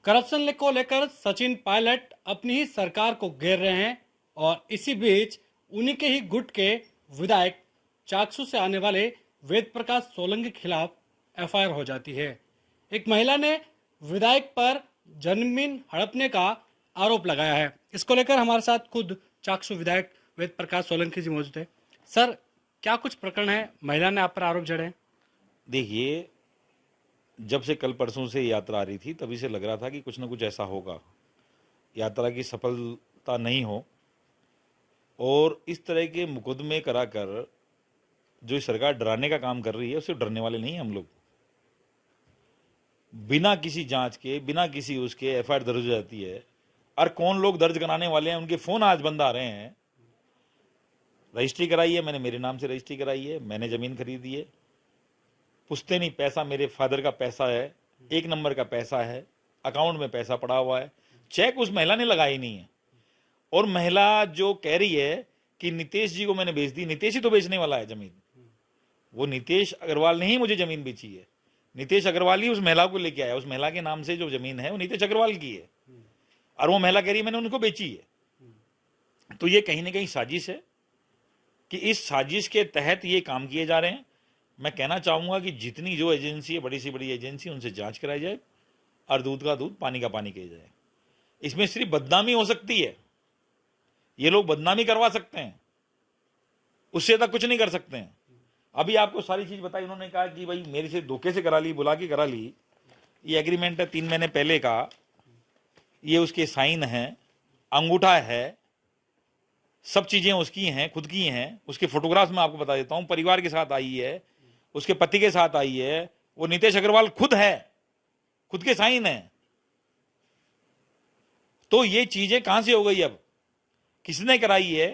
Corruption को लेकर सचिन पायलट अपनी ही सरकार को घेर रहे हैं और इसी बीच उन्हीं के ही गुट के विधायक चाकसू से आने वाले वेद प्रकाश सोलंकी के खिलाफ एफआईआर हो जाती है। एक महिला ने विधायक पर जमीन हड़पने का आरोप लगाया है। इसको लेकर हमारे साथ खुद चाकसू विधायक वेद प्रकाश सोलंकी जी मौजूद है। सर, क्या कुछ प्रकरण है, महिला ने आप पर आरोप जड़े हैं? देखिए, जब से कल परसों से यात्रा आ रही थी तभी से लग रहा था कि कुछ ना कुछ ऐसा होगा, यात्रा की सफलता नहीं हो और इस तरह के मुकदमे कराकर जो सरकार डराने का काम कर रही है उससे डरने वाले नहीं हम लोग। बिना किसी जांच के, बिना किसी उसके एफआईआर दर्ज हो जाती है। और कौन लोग दर्ज कराने वाले हैं, उनके फोन आज बंद आ रहे हैं। रजिस्ट्री कराई है मैंने, मेरे नाम से रजिस्ट्री कराई है, मैंने जमीन खरीदी है। पूछते नहीं, पैसा मेरे फादर का पैसा है, एक नंबर का पैसा है, अकाउंट में पैसा पड़ा हुआ है, चेक उस महिला ने लगाई नहीं है। और महिला जो कह रही है कि नितेश जी को मैंने बेच दी, नितेश ही तो बेचने वाला है जमीन। वो नितेश अग्रवाल ने ही मुझे जमीन बेची है। नितेश अग्रवाल ही उस महिला को लेके आया। उस महिला के नाम से जो जमीन है वो नितेश अग्रवाल की है और वो महिला कह रही है मैंने उनको बेची है। तो ये कहीं ना कहीं साजिश है कि इस साजिश के तहत ये काम किए जा रहे हैं। मैं कहना चाहूंगा कि जितनी जो एजेंसी है, बड़ी से बड़ी एजेंसी, उनसे जांच कराई जाए और दूध का दूध पानी का पानी किया जाए। इसमें सिर्फ बदनामी हो सकती है, ये लोग बदनामी करवा सकते हैं, उससे तक कुछ नहीं कर सकते हैं। अभी आपको सारी चीज बताई, उन्होंने कहा कि भाई मेरे से धोखे से करा ली, बुला के करा ली। ये एग्रीमेंट है 3 महीने पहले का, ये उसके साइन है, अंगूठा है, सब चीजें उसकी हैं, खुद की हैं। उसके फोटोग्राफ्स मैं आपको बता देता हूं, परिवार के साथ आई है, उसके पति के साथ आई है, वो नितेश अग्रवाल खुद है, खुद के साइन है। तो ये चीजें कहां से हो गई? अब किसने कराई है,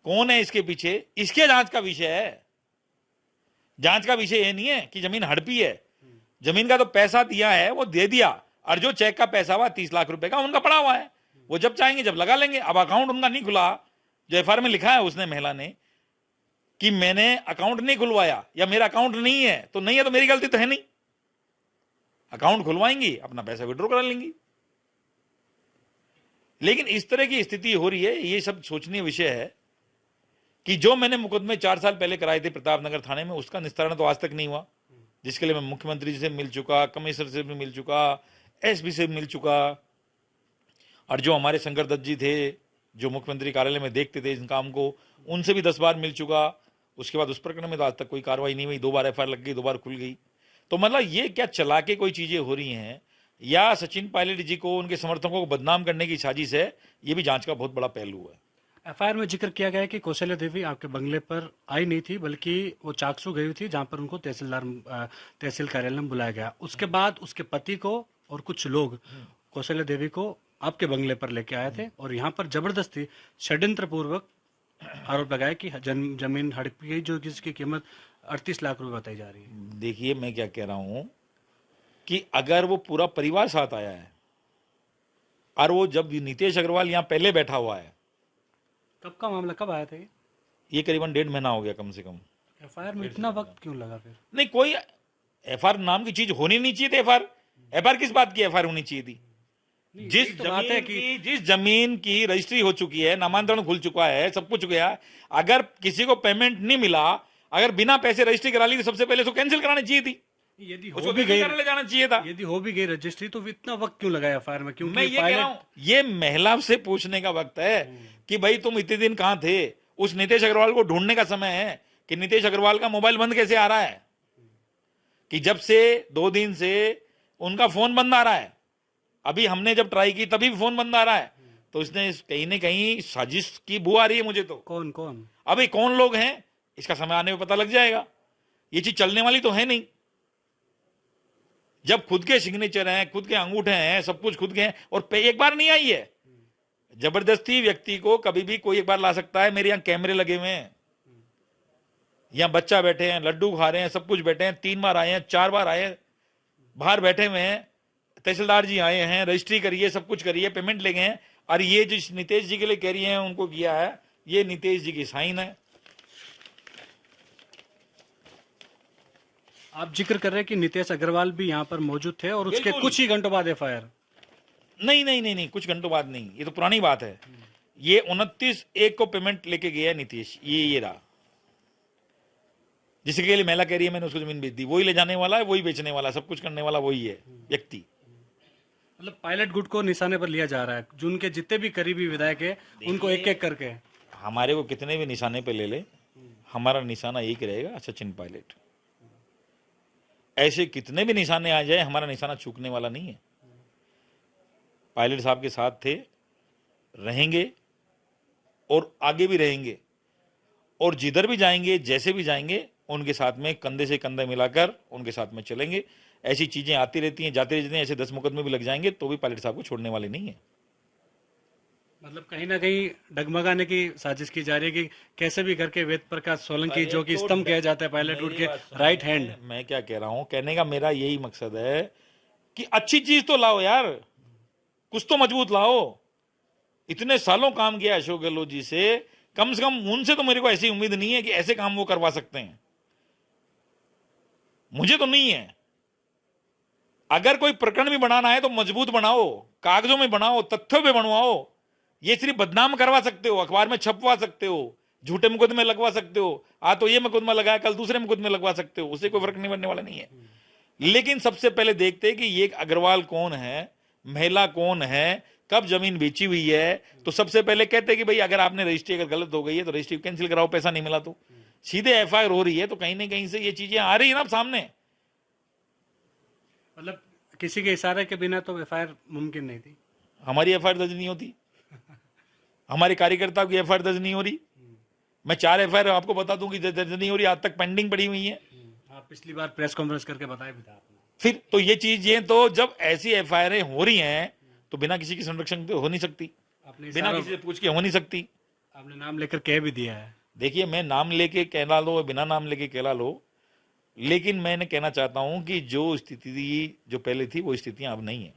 कौन है इसके पीछे, इसके जांच का विषय है। जांच का विषय ये नहीं है कि जमीन हड़पी है। जमीन का तो पैसा दिया है, वो दे दिया, और जो चेक का पैसा हुआ 30 लाख रुपए का उनका पड़ा हुआ है, वो जब चाहेंगे जब लगा लेंगे। अब अकाउंट उनका नहीं खुला, जो एफआईआर में लिखा है उसने, महिला ने, कि मैंने अकाउंट नहीं खुलवाया या मेरा अकाउंट नहीं है, तो नहीं है तो मेरी गलती तो है नहीं। अकाउंट खुलवाएंगी, अपना पैसा विड्रॉ करा लेंगी। लेकिन इस तरह की स्थिति हो रही है, ये सब सोचनीय विषय है कि जो मैंने मुकदमे 4 साल पहले कराए थे प्रतापनगर थाने में, उसका निस्तारण तो आज तक नहीं हुआ, जिसके लिए मैं मुख्यमंत्री जी से मिल चुका, कमिश्नर से भी मिल चुका, एसपी से मिल चुका, और जो हमारे शंकर दत्त जी थे जो मुख्यमंत्री कार्यालय में देखते थे इन काम को, उनसे भी 10 बार मिल चुका। उसके बाद उस प्रकरण में तो आज तक कोई कार्रवाई नहीं हुई। 2 बार एफआईआर लग गई, 2 बार खुल गई। तो मतलब ये क्या चला के कोई चीजें हो रही हैं या सचिन पायलट जी को, उनके समर्थकों को बदनाम करने की साजिश है, ये भी जांच का बहुत बड़ा पहलू है। एफआईआर में जिक्र किया गया है कि कौशल्या देवी आपके बंगले पर आई नहीं थी, बल्कि वो चाकसू गई थी, जहां पर उनको तहसील कार्यालय में बुलाया गया। उसके बाद उसके पति को और कुछ लोग कौशल्या देवी को आपके बंगले पर लेके आए थे और यहाँ पर जबरदस्ती षड्यंत्र पूर्वक आरोप लगाया कि जमीन हड़प गई, जो जिसकी कीमत 38 लाख रुपए बताई जा रही है। देखिए, मैं क्या कह रहा हूं कि अगर वो पूरा परिवार साथ आया है और वो जब नितेश अग्रवाल यहां पहले बैठा हुआ है, कब का मामला, कब आया था ये करीबन 1.5 महीना हो गया कम से कम। एफआईआर में इतना वक्त क्यों लगा फिर? नहीं, कोई एफआईआर नाम की चीज होनी नहीं चाहिए थी। एफआईआर किस बात की एफआईआर होनी चाहिए थी? जिस जमीन की रजिस्ट्री हो चुकी है, नामांतरण खुल चुका है, सब कुछ गया, अगर किसी को पेमेंट नहीं मिला, अगर बिना पैसे रजिस्ट्री करा ली तो सबसे पहले उसको कैंसिल करानी चाहिए थी। यदि उसको हो भी गई, ले जाना चाहिए था। यदि हो भी गई रजिस्ट्री तो इतना वक्त क्यों लगा एफआईआर में? क्योंकि मैं ये कह रहा हूं, ये महिला से पूछने का वक्त है कि भाई तुम इतने दिन कहां थे। उस नितेश अग्रवाल को ढूंढने का समय है कि नितेश अग्रवाल का मोबाइल बंद कैसे आ रहा है, कि जब से 2 दिन से उनका फोन बंद आ रहा है। अभी हमने जब ट्राई की तभी फोन बंद आ रहा है। तो इसने कहीं ना कहीं साजिश की बू आ रही है मुझे। तो कौन अभी कौन लोग हैं इसका समय आने में पता लग जाएगा। ये चीज चलने वाली तो है नहीं। जब खुद के सिग्नेचर हैं, खुद के अंगूठे हैं, सब कुछ खुद के हैं, और एक बार नहीं आई है। जबरदस्ती व्यक्ति को कभी भी कोई एक बार ला सकता है। मेरे यहाँ कैमरे लगे हुए हैं, यहाँ बच्चा बैठे हैं, लड्डू खा रहे हैं, सब कुछ बैठे हैं। 3 बार आए हैं, 4 बार आए हैं, बाहर बैठे हुए हैं, तहसीलदार जी आए हैं, रजिस्ट्री करिए, सब कुछ करिए, पेमेंट ले गए हैं। और ये जिस नितेश जी के लिए कह रही है उनको किया है, ये नितेश जी की साइन है। आप जिक्र कर रहे हैं कि नितेश अग्रवाल भी यहाँ पर मौजूद थे और उसके कुछ ही घंटों बाद एफआईआर। नहीं नहीं नहीं नहीं, कुछ घंटों बाद नहीं, ये तो पुरानी बात है। ये 29/1 को पेमेंट लेके गया है नीतीश, ये रहा, जिसके लिए महिला कह रही है मैंने उसको जमीन बेच दी, वही ले जाने वाला है, वही बेचने वाला है, सब कुछ करने वाला वही है व्यक्ति। मतलब पायलट गुट को निशाने पर लिया जा रहा है, जो उनके जितने भी करीबी विधायक है उनको एक एक करके। हमारे को कितने भी निशाने पे ले ले, हमारा निशाना एक रहेगा, सचिन पायलट। ऐसे कितने भी निशाने आ जाए, हमारा निशाना चूकने वाला नहीं है। पायलट साहब के साथ थे, रहेंगे और आगे भी रहेंगे, और जिधर भी जाएंगे, जैसे भी जाएंगे, उनके साथ में कंधे से कंधे मिलाकर उनके साथ में चलेंगे। ऐसी चीजें आती रहती हैं, जाती रहती हैं, ऐसे 10 मुकदमे भी लग जाएंगे तो भी पायलट साहब को छोड़ने वाले नहीं है। मतलब कहीं ना कहीं डगमगाने की साजिश की जा रही है कि कैसे भी करके वेद प्रकाश सोलंकी, जो कि स्तंभ कहा जाता है पायलट गुट के राइट हैंड। मैं क्या कह रहा हूं, कहने का मेरा यही मकसद है कि अच्छी चीज तो लाओ यार, कुछ तो मजबूत लाओ। इतने सालों काम किया अशोक गहलोत जी से कम उनसे तो मेरे को ऐसी उम्मीद नहीं है कि ऐसे काम वो करवा सकते हैं, मुझे तो नहीं है। अगर कोई प्रकरण भी बनाना है तो मजबूत बनाओ, कागजों में बनाओ, तथ्यों पे बनवाओ। ये सिर्फ बदनाम करवा सकते हो, अखबार में छपवा सकते हो, झूठे मुकदमे लगवा सकते हो, आज तो ये मुकदमा लगाया कल दूसरे मुकदमे लगवा सकते हो, उससे कोई फर्क नहीं पड़ने वाला नहीं है। लेकिन सबसे पहले देखते हैं कि ये अग्रवाल कौन है, महिला कौन है, कब जमीन बेची हुई है। तो सबसे पहले कहते हैं कि भाई अगर आपने रजिस्ट्री अगर गलत हो गई है तो रजिस्ट्री कैंसिल कराओ, पैसा नहीं मिला तो। सीधे एफआईआर हो रही है, तो कहीं ना कहीं से ये चीजें आ रही है ना सामने। मतलब किसी के इशारे के बिना तो एफआईआर मुमकिन नहीं थी। हमारी एफआईआर दर्ज नहीं होती, हमारे कार्यकर्ताओं की एफआईआर दर्ज नहीं हो रही। मैं 4 एफआईआर आपको बता दूं कि दर्ज नहीं हो रही, आज तक पेंडिंग पड़ी हुई है। आप पिछली बार प्रेस कॉन्फ्रेंस करके बताया भी था आपने। फिर तो ये चीजें, तो जब ऐसी एफआईआर हो रही हैं तो बिना किसी की संरक्षण तो हो नहीं सकती, बिना किसी से पूछ के हो नहीं सकती। आपने नाम लेकर कह भी दिया है। देखिए, मैं नाम लेके कहला लो, बिना नाम लेके कहला लो, लेकिन मैंने कहना चाहता हूं कि जो स्थिति जो पहले थी वो स्थितियां अब नहीं है।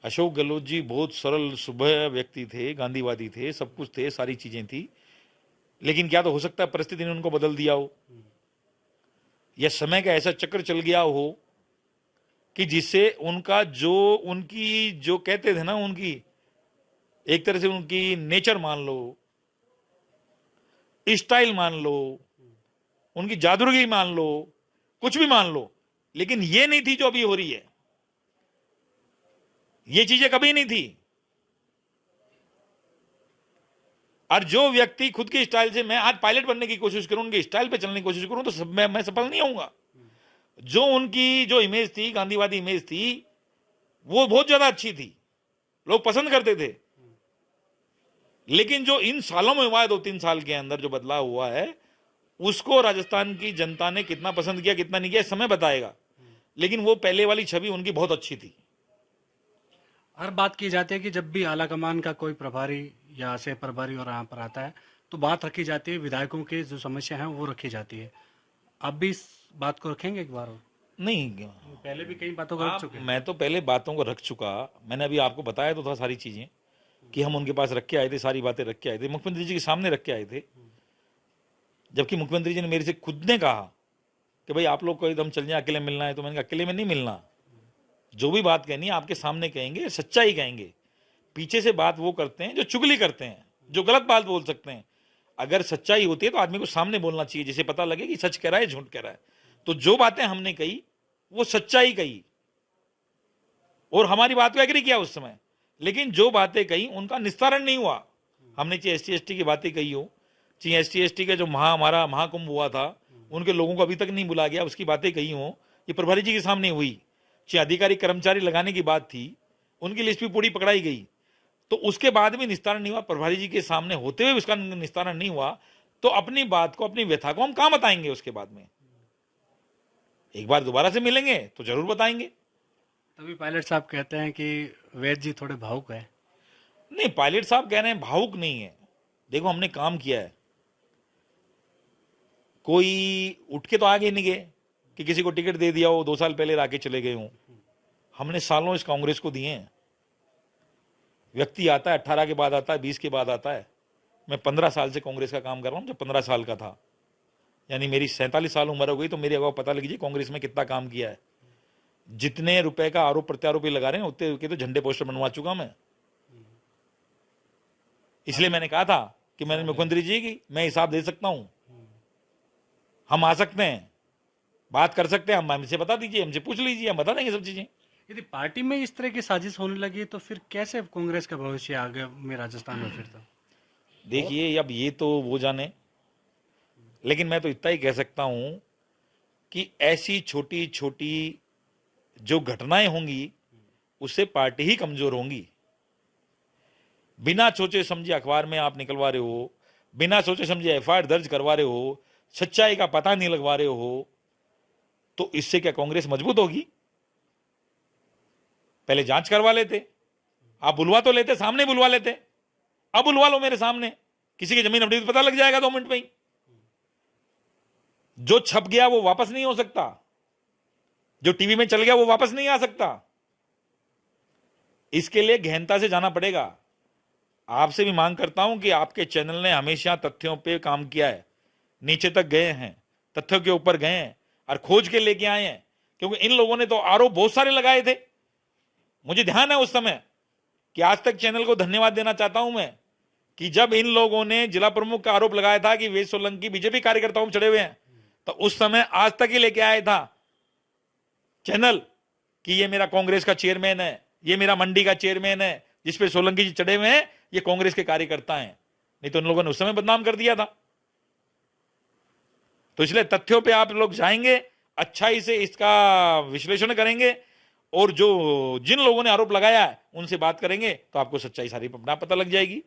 अशोक गहलोत जी बहुत सरल सुबह व्यक्ति थे, गांधीवादी थे, सब कुछ थे, सारी चीजें थी। लेकिन क्या तो हो सकता है परिस्थिति ने उनको बदल दिया हो, या समय का ऐसा चक्र चल गया हो कि जिससे उनका उनकी जो कहते थे ना, उनकी एक तरह से उनकी नेचर मान लो, स्टाइल मान लो, उनकी जादूगरी मान लो, कुछ भी मान लो, लेकिन ये नहीं थी जो अभी हो रही है। ये चीजें कभी नहीं थी। और जो व्यक्ति खुद के स्टाइल से, मैं आज पायलट बनने की कोशिश करूं, उनके स्टाइल पे चलने की कोशिश करूं, तो मैं सफल नहीं होऊंगा। जो उनकी जो इमेज थी, गांधीवादी इमेज थी, वो बहुत ज्यादा अच्छी थी, लोग पसंद करते थे। लेकिन जो इन सालों में हुआ है, 2-3 साल के अंदर जो बदलाव हुआ है, उसको राजस्थान की जनता ने कितना पसंद किया कितना नहीं किया समय बताएगा। लेकिन वो पहले वाली छवि उनकी बहुत अच्छी थी। हर बात की जाती है कि जब भी आला कमान का कोई प्रभारी या सह प्रभारी और यहाँ पर आता है तो बात रखी जाती है, विधायकों की जो समस्या है वो रखी जाती है। आप भी इस बात को रखेंगे एक बार? नहीं, पहले भी कई बातों को रख चुके हैं। मैं तो पहले बातों को रख चुका। मैंने अभी आपको बताया तो था सारी चीजें कि हम उनके पास रख के आए थे, सारी बातें रख के आए थे, मुख्यमंत्री जी के सामने रख के आए थे। जबकि मुख्यमंत्री जी ने मेरे से खुद ने कहा कि भाई आप लोग को एकदम चल जाए, अकेले मिलना है। तो मैंने कहा अकेले में नहीं मिलना, जो भी बात कहनी है आपके सामने कहेंगे, सच्चाई कहेंगे। पीछे से बात वो करते हैं जो चुगली करते हैं, जो गलत बात बोल सकते हैं। अगर सच्चाई होती है तो आदमी को सामने बोलना चाहिए, जिसे पता लगे कि सच कह रहा है झूठ कह रहा है। तो जो बातें हमने कही वो सच्चाई कही और हमारी बात को एग्री किया उस समय। लेकिन जो बातें कही उनका निस्तारण नहीं हुआ। हमने चाहे ST/ST की बातें कही हो, चाहे ST/ST का जो हमारा महाकुंभ हुआ था, उनके लोगों को अभी तक नहीं बुला गया, उसकी बातें कही हो, ये प्रभारी जी के सामने हुई। चाहे अधिकारी कर्मचारी लगाने की बात थी, उनकी लिस्ट भी पूरी पकड़ाई गई, तो उसके बाद भी निस्तारण नहीं हुआ। प्रभारी जी के सामने होते हुए उसका निस्तारण नहीं हुआ, तो अपनी बात को, अपनी व्यथा को हम कहां बताएंगे? उसके बाद में एक बार दोबारा से मिलेंगे तो जरूर बताएंगे। तभी पायलट साहब कहते हैं कि वैद जी थोड़े भावुक है। नहीं, पायलट साहब कह रहे हैं भावुक नहीं है। देखो, हमने काम किया है, कोई उठ के तो आगे नहीं गए कि किसी को टिकट दे दिया हो, 2 साल पहले आके चले गए हों। हमने सालों इस कांग्रेस को दिए हैं। व्यक्ति आता है 18 के बाद आता है, 20 के बाद आता है। मैं 15 साल से कांग्रेस का काम कर रहा हूं। जब 15 साल का था, यानी मेरी 47 साल उम्र हो गई, तो मेरे अगाऊ पता लग लीजिए कांग्रेस में कितना काम किया है। जितने रुपए का आरोप प्रत्यारोप ये लगा रहे हैं उतने के तो झंडे पोस्टर बनवा चुका मैं। इसलिए मैंने कहा था कि मैंने मुख्यमंत्री जी की मैं हिसाब दे सकता हूं, हम आ सकते हैं, बात कर सकते हैं, हम हमसे बता दीजिए, हमसे पूछ लीजिए, हम बता देंगे सब चीजें। यदि पार्टी में इस तरह की साजिश होने लगी तो फिर कैसे कांग्रेस का भविष्य आगे में राजस्थान में फिर तो देखिए अब ये तो वो जाने, लेकिन मैं तो इतना ही कह सकता हूं कि ऐसी छोटी छोटी जो घटनाएं होंगी उससे पार्टी ही कमजोर होंगी। बिना सोचे समझे अखबार में आप निकलवा रहे हो, बिना सोचे समझे एफआईआर दर्ज करवा रहे हो, सच्चाई का पता नहीं लगवा रहे हो, तो इससे क्या कांग्रेस मजबूत होगी? पहले जांच करवा लेते, आप बुलवा तो लेते, सामने बुलवा लेते, अब बुलवा लो मेरे सामने, किसी की जमीन अपनी पता लग जाएगा 2 मिनट में ही। जो छप गया वो वापस नहीं हो सकता, जो टीवी में चल गया वो वापस नहीं आ सकता। इसके लिए गहनता से जाना पड़ेगा। आपसे भी मांग करता हूं कि आपके चैनल ने हमेशा तथ्यों पे काम किया है, नीचे तक गए हैं, तथ्यों के ऊपर गए हैं और खोज के लेके आए हैं, क्योंकि इन लोगों ने तो आरोप बहुत सारे लगाए थे। मुझे ध्यान है उस समय कि आज तक चैनल को धन्यवाद देना चाहता हूं मैं कि जब इन लोगों ने जिला प्रमुख का आरोप लगाया था कि वेद सोलंकी बीजेपी कार्यकर्ताओं में चढ़े हुए हैं, तो उस समय आज तक ही लेके आया था चैनल कि ये मेरा कांग्रेस का चेयरमैन है, ये मेरा मंडी का चेयरमैन है, जिसपे सोलंकी जी चढ़े हुए हैं, ये कांग्रेस के कार्यकर्ता हैं। नहीं तो उन लोगों ने उस समय बदनाम कर दिया था। तो इसलिए तथ्यों पे आप लोग जाएंगे, अच्छाई से इसका विश्लेषण करेंगे और जो जिन लोगों ने आरोप लगाया है उनसे बात करेंगे तो आपको सच्चाई सारी पता लग जाएगी।